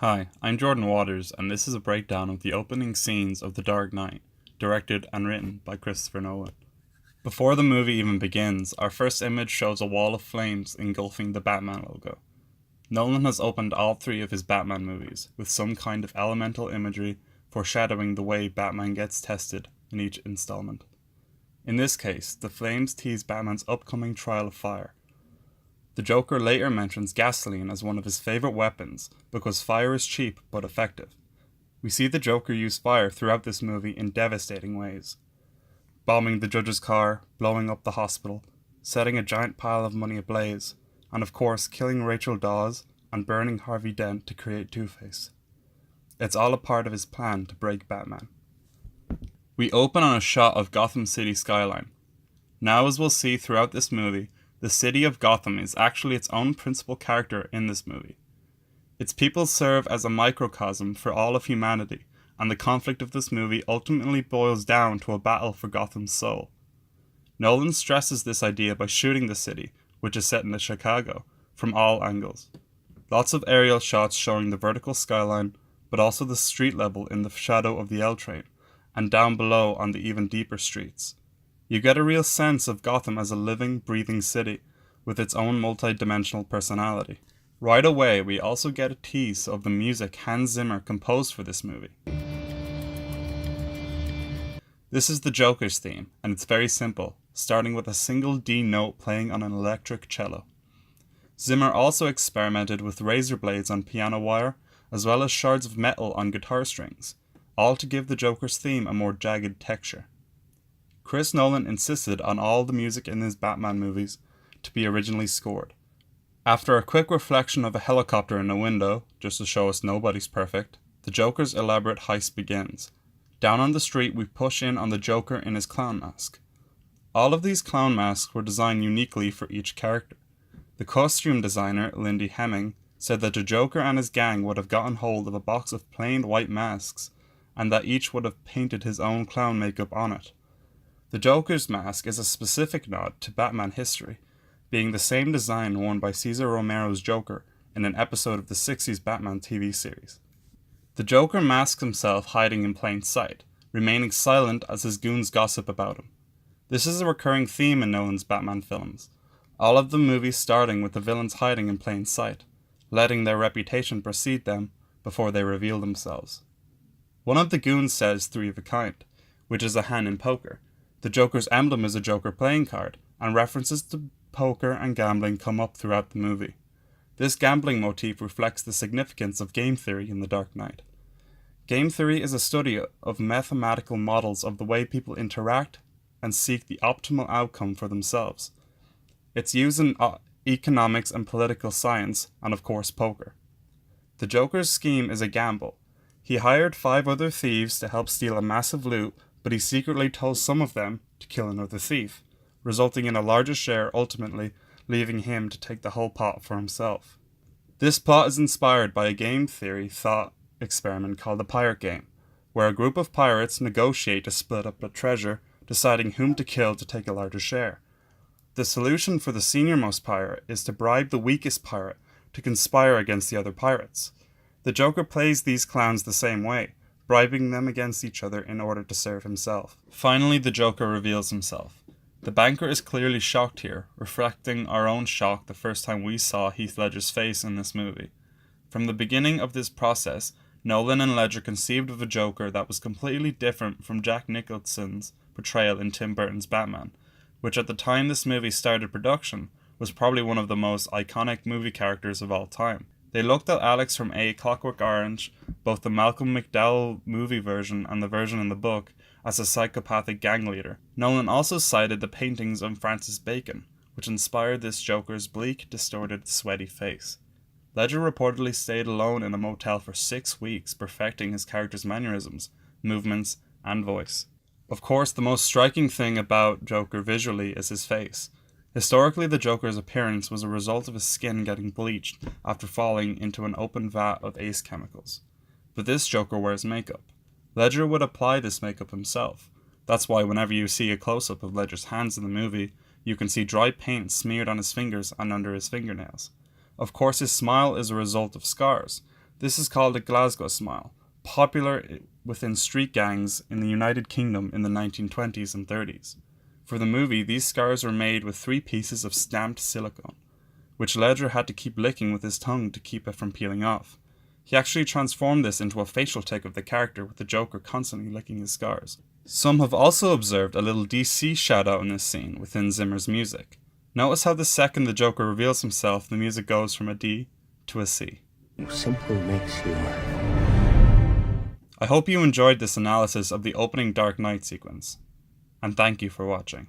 Hi, I'm Jordan Waters, and this is a breakdown of the opening scenes of The Dark Knight, directed and written by Christopher Nolan. Before the movie even begins, our first image shows a wall of flames engulfing the Batman logo. Nolan has opened all three of his Batman movies with some kind of elemental imagery foreshadowing the way Batman gets tested in each installment. In this case, the flames tease Batman's upcoming trial of fire. The Joker later mentions gasoline as one of his favourite weapons because fire is cheap but effective. We see the Joker use fire throughout this movie in devastating ways. Bombing the judge's car, blowing up the hospital, setting a giant pile of money ablaze, and of course killing Rachel Dawes and burning Harvey Dent to create Two-Face. It's all a part of his plan to break Batman. We open on a shot of Gotham City skyline. Now, as we'll see throughout this movie, the city of Gotham is actually its own principal character in this movie. Its people serve as a microcosm for all of humanity, and the conflict of this movie ultimately boils down to a battle for Gotham's soul. Nolan stresses this idea by shooting the city, which is set in Chicago, from all angles. Lots of aerial shots showing the vertical skyline, but also the street level in the shadow of the L train, and down below on the even deeper streets. You get a real sense of Gotham as a living, breathing city with its own multi-dimensional personality. Right away, we also get a tease of the music Hans Zimmer composed for this movie. This is the Joker's theme, and it's very simple, starting with a single D note playing on an electric cello. Zimmer also experimented with razor blades on piano wire, as well as shards of metal on guitar strings, all to give the Joker's theme a more jagged texture. Chris Nolan insisted on all the music in his Batman movies to be originally scored. After a quick reflection of a helicopter in a window, just to show us nobody's perfect, the Joker's elaborate heist begins. Down on the street, we push in on the Joker in his clown mask. All of these clown masks were designed uniquely for each character. The costume designer, Lindy Hemming, said that the Joker and his gang would have gotten hold of a box of plain white masks, and that each would have painted his own clown makeup on it. The Joker's mask is a specific nod to Batman history, being the same design worn by Cesar Romero's Joker in an episode of the 60s Batman TV series. The Joker masks himself hiding in plain sight, remaining silent as his goons gossip about him. This is a recurring theme in Nolan's Batman films, all of the movies starting with the villains hiding in plain sight, letting their reputation precede them before they reveal themselves. One of the goons says three of a kind, which is a hand in poker. The Joker's emblem is a Joker playing card, and references to poker and gambling come up throughout the movie. This gambling motif reflects the significance of game theory in The Dark Knight. Game theory is a study of mathematical models of the way people interact and seek the optimal outcome for themselves. It's used in economics and political science, and of course poker. The Joker's scheme is a gamble. He hired 5 other thieves to help steal a massive loot, but he secretly told some of them to kill another thief, resulting in a larger share ultimately leaving him to take the whole pot for himself. This plot is inspired by a game theory thought experiment called the Pirate Game, where a group of pirates negotiate to split up a treasure, deciding whom to kill to take a larger share. The solution for the senior-most pirate is to bribe the weakest pirate to conspire against the other pirates. The Joker plays these clowns the same way, bribing them against each other in order to serve himself. Finally, the Joker reveals himself. The banker is clearly shocked here, reflecting our own shock the first time we saw Heath Ledger's face in this movie. From the beginning of this process, Nolan and Ledger conceived of a Joker that was completely different from Jack Nicholson's portrayal in Tim Burton's Batman, which at the time this movie started production was probably one of the most iconic movie characters of all time. They looked at Alex from A Clockwork Orange, both the Malcolm McDowell movie version and the version in the book, as a psychopathic gang leader. Nolan also cited the paintings of Francis Bacon, which inspired this Joker's bleak, distorted, sweaty face. Ledger reportedly stayed alone in a motel for 6 weeks, perfecting his character's mannerisms, movements, and voice. Of course, the most striking thing about Joker visually is his face. Historically, the Joker's appearance was a result of his skin getting bleached after falling into an open vat of Ace chemicals. But this Joker wears makeup. Ledger would apply this makeup himself. That's why whenever you see a close-up of Ledger's hands in the movie, you can see dry paint smeared on his fingers and under his fingernails. Of course, his smile is a result of scars. This is called a Glasgow smile, popular within street gangs in the United Kingdom in the 1920s and 30s. For the movie, these scars were made with 3 pieces of stamped silicone, which Ledger had to keep licking with his tongue to keep it from peeling off. He actually transformed this into a facial tic of the character, with the Joker constantly licking his scars. Some have also observed a little DC shout-out in this scene within Zimmer's music. Notice how the second the Joker reveals himself, the music goes from a D to a C. Simply makes you. I hope you enjoyed this analysis of the opening Dark Knight sequence, and thank you for watching.